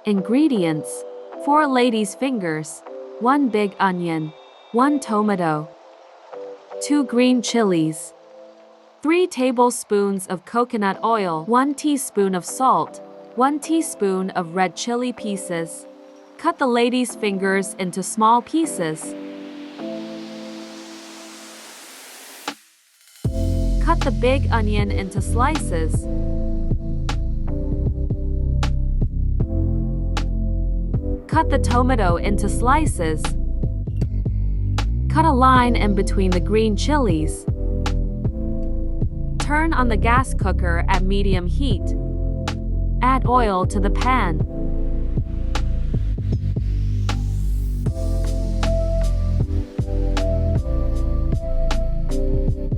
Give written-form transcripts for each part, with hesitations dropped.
Ingredients: 4 ladies' fingers, 1 big onion, 1 tomato, 2 green chilies, 3 tablespoons of coconut oil, 1 teaspoon of salt, 1 teaspoon of red chili pieces. Cut the ladies' fingers into small pieces. Cut the big onion into slices. Cut the tomato into slices. Cut a line in between the green chilies. Turn on the gas cooker at medium heat. Add oil to the pan.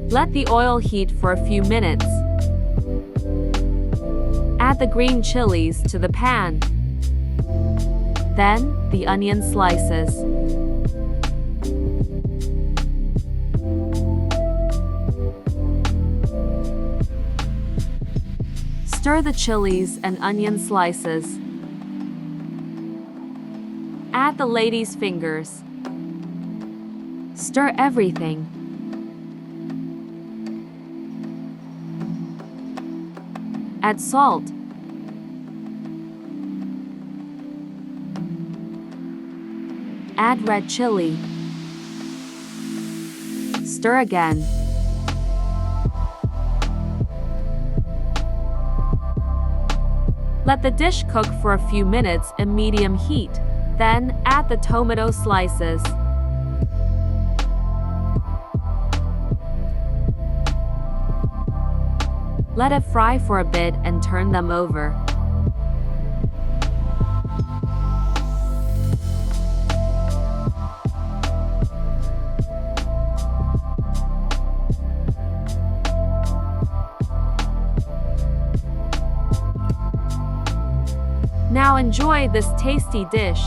Let the oil heat for a few minutes. Add the green chilies to the pan. Then, the onion slices. Stir the chilies and onion slices. Add the ladies' fingers. Stir everything. Add salt. Add red chili. Stir again. Let the dish cook for a few minutes in medium heat. Then, add the tomato slices. Let it fry for a bit and turn them over. Now enjoy this tasty dish.